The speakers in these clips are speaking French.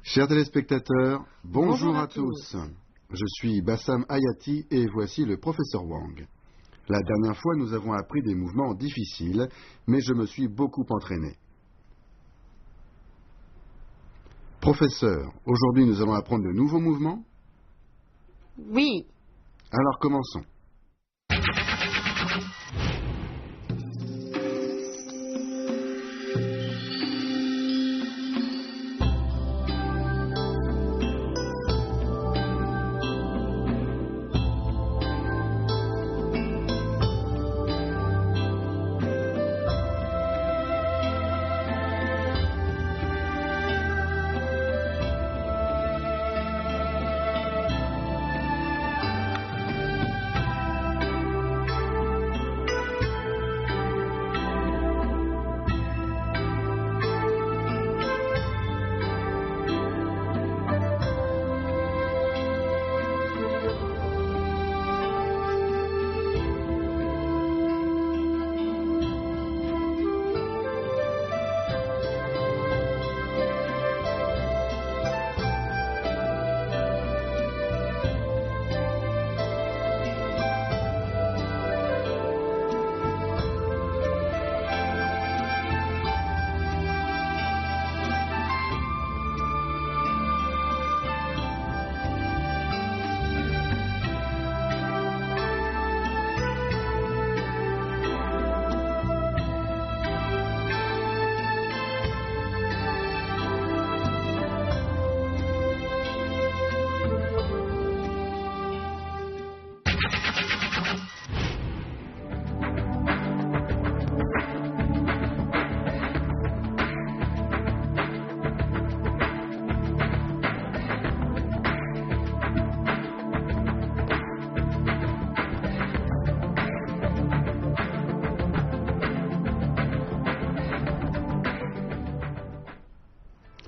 Chers téléspectateurs, bonjour à tous. Je suis Bassam Hayati et voici le professeur Wang. La dernière fois, nous avons appris des mouvements difficiles, mais je me suis beaucoup entraîné. Professeur, aujourd'hui nous allons apprendre de nouveaux mouvements? Oui. Alors commençons.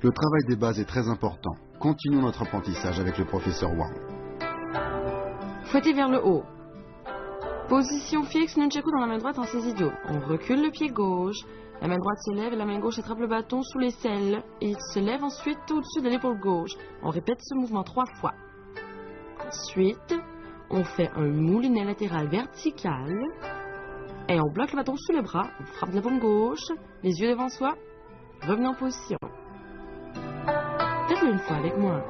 Le travail des bases est très important. Continuons notre apprentissage avec le professeur Wang. Fouettez vers le haut. Position fixe, nunchaku dans la main droite en saisie double. On recule le pied gauche. La main droite se lève et la main gauche attrape le bâton sous l'aisselle. Et il se lève ensuite au-dessus de l'épaule gauche. On répète ce mouvement 3 fois. Ensuite, on fait un moulinet latéral vertical. Et on bloque le bâton sous le bras. On frappe de la paume gauche. Les yeux devant soi. Revenez en position. Faites-le une fois avec moi.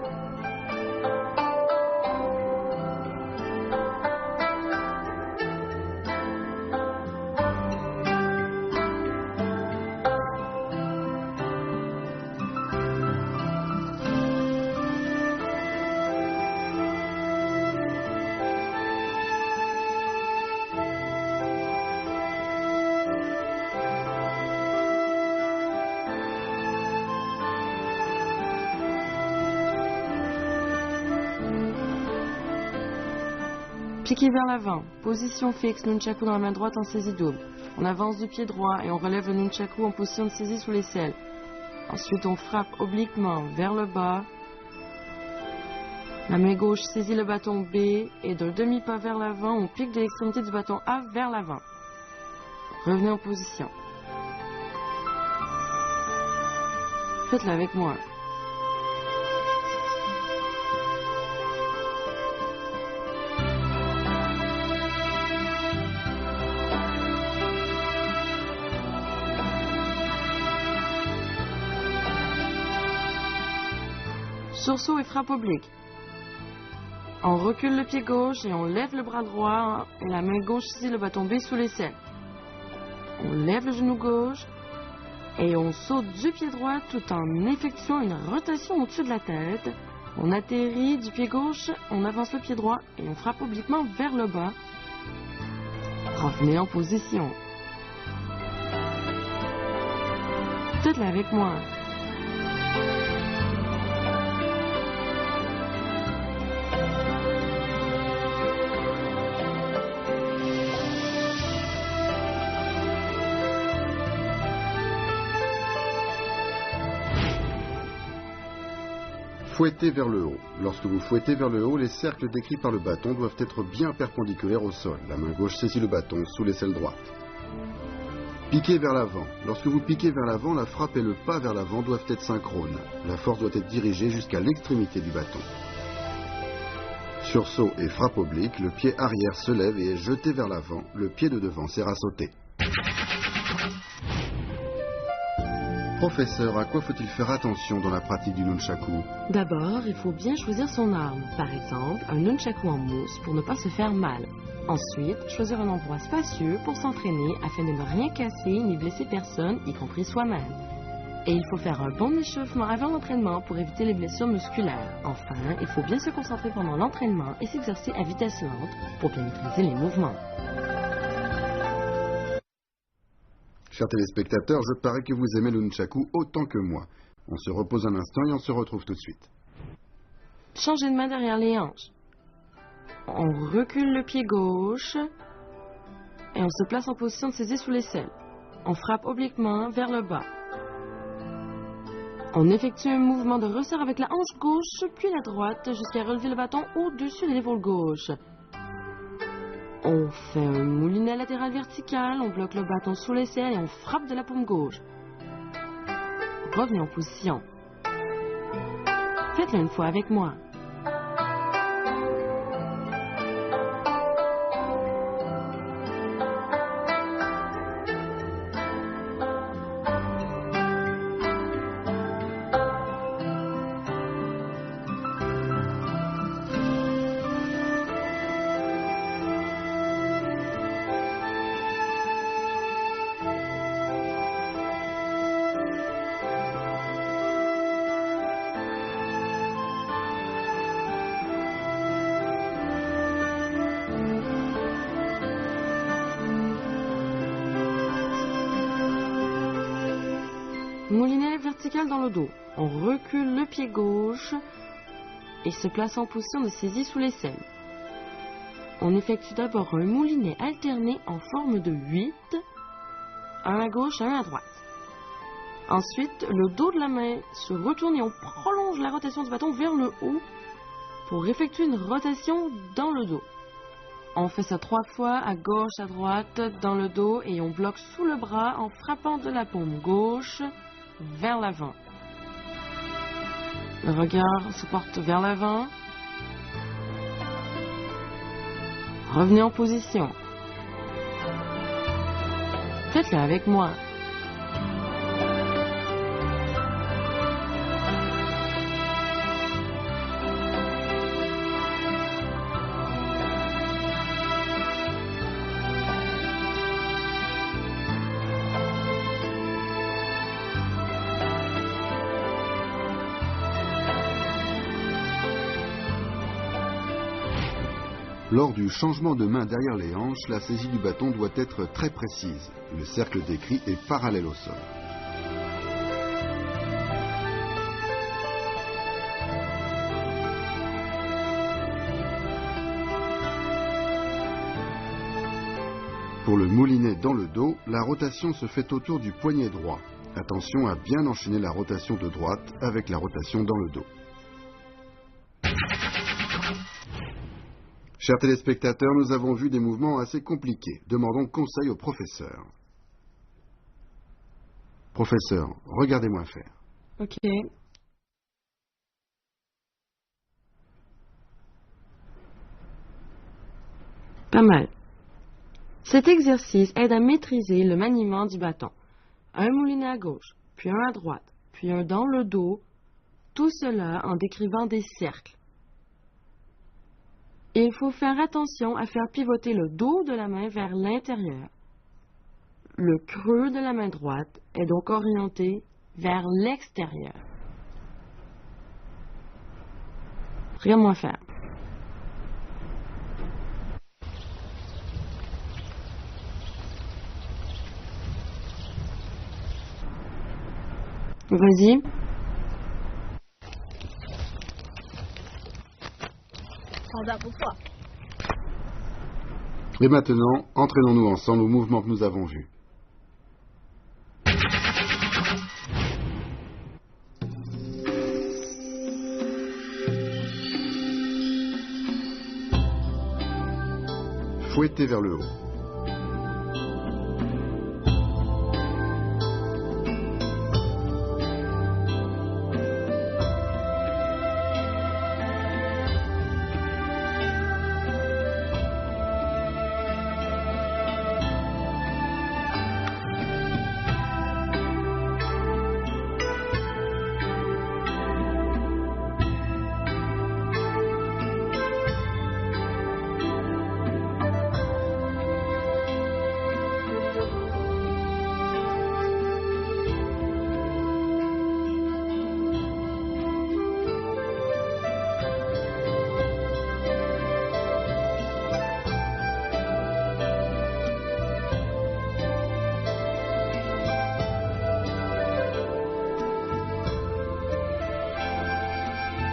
Piquez vers l'avant. Position fixe, nunchaku dans la main droite en saisie double. On avance du pied droit et on relève le nunchaku en position de saisie sous l'aisselle. Ensuite, on frappe obliquement vers le bas. La main gauche saisit le bâton B et d'un demi-pas vers l'avant, on pique de l'extrémité du bâton A vers l'avant. Revenez en position. Faites-le avec moi. Sursaut et frappe oblique. On recule le pied gauche et on lève le bras droit et la main gauche saisit le bâton B sous l'aisselle. On lève le genou gauche et on saute du pied droit tout en effectuant une rotation au-dessus de la tête. On atterrit du pied gauche, on avance le pied droit et on frappe obliquement vers le bas. Revenez en position. Faites-le avec moi. Fouettez vers le haut. Lorsque vous fouettez vers le haut, les cercles décrits par le bâton doivent être bien perpendiculaires au sol. La main gauche saisit le bâton sous l'aisselle droite. Piquez vers l'avant. Lorsque vous piquez vers l'avant, la frappe et le pas vers l'avant doivent être synchrones. La force doit être dirigée jusqu'à l'extrémité du bâton. Sursaut et frappe oblique, le pied arrière se lève et est jeté vers l'avant. Le pied de devant sert à sauter. Professeur, à quoi faut-il faire attention dans la pratique du nunchaku? D'abord, il faut bien choisir son arme. Par exemple, un nunchaku en mousse pour ne pas se faire mal. Ensuite, choisir un endroit spacieux pour s'entraîner afin de ne rien casser ni blesser personne, y compris soi-même. Et il faut faire un bon échauffement avant l'entraînement pour éviter les blessures musculaires. Enfin, il faut bien se concentrer pendant l'entraînement et s'exercer à vitesse lente pour bien maîtriser les mouvements. Chers téléspectateurs, je parie que vous aimez le nunchaku autant que moi. On se repose un instant et on se retrouve tout de suite. Changez de main derrière les hanches. On recule le pied gauche et on se place en position de saisie sous l'aisselle. On frappe obliquement vers le bas. On effectue un mouvement de ressort avec la hanche gauche puis la droite jusqu'à relever le bâton au-dessus de l'épaule gauche. On fait un moulinet latéral vertical, on bloque le bâton sous l'aisselle et on frappe de la paume gauche. Revenez en position. Faites-le une fois avec moi. Moulinet vertical dans le dos. On recule le pied gauche et se place en position de saisie sous l'aisselle. On effectue d'abord un moulinet alterné en forme de 8, un à gauche, un à droite. Ensuite, le dos de la main se retourne et on prolonge la rotation du bâton vers le haut pour effectuer une rotation dans le dos. On fait ça 3 fois, à gauche, à droite, dans le dos et on bloque sous le bras en frappant de la paume gauche vers l'avant. Le regard se porte vers l'avant. Revenez en position. Faites-le avec moi. Lors du changement de main derrière les hanches, la saisie du bâton doit être très précise. Le cercle décrit est parallèle au sol. Pour le moulinet dans le dos, la rotation se fait autour du poignet droit. Attention à bien enchaîner la rotation de droite avec la rotation dans le dos. Chers téléspectateurs, nous avons vu des mouvements assez compliqués. Demandons conseil au professeur. Professeur, regardez-moi faire. Ok. Pas mal. Cet exercice aide à maîtriser le maniement du bâton. Un moulinet à gauche, puis un à droite, puis un dans le dos, tout cela en décrivant des cercles. Il faut faire attention à faire pivoter le dos de la main vers l'intérieur. Le creux de la main droite est donc orienté vers l'extérieur. Regarde-moi faire. Vas-y. Et maintenant, entraînons-nous ensemble au mouvement que nous avons vu. Fouettez vers le haut.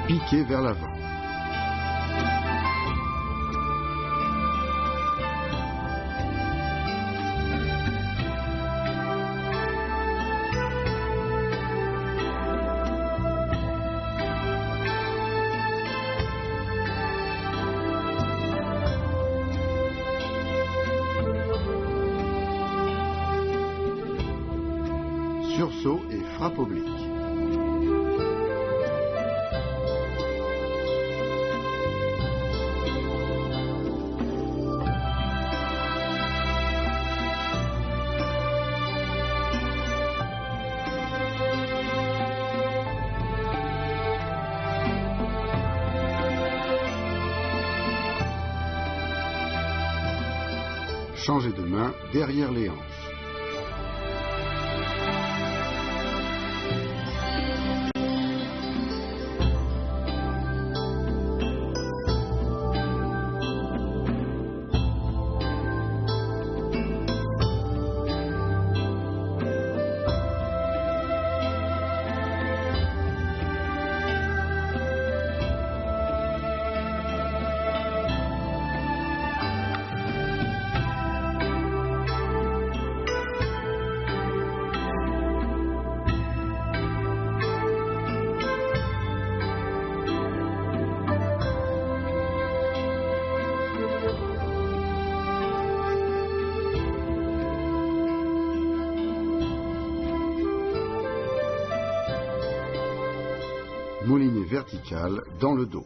Piquer vers l'avant. Sursaut et frappe oblique. Changer de main derrière les hanches. Moulinet vertical dans le dos.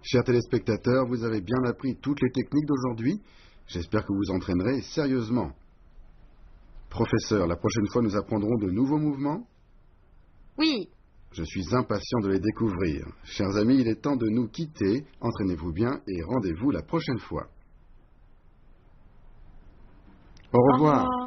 Chers téléspectateurs, vous avez bien appris toutes les techniques d'aujourd'hui. J'espère que vous entraînerez sérieusement. Professeur, la prochaine fois, nous apprendrons de nouveaux mouvements? Oui. Je suis impatient de les découvrir. Chers amis, il est temps de nous quitter. Entraînez-vous bien et rendez-vous la prochaine fois. Au revoir.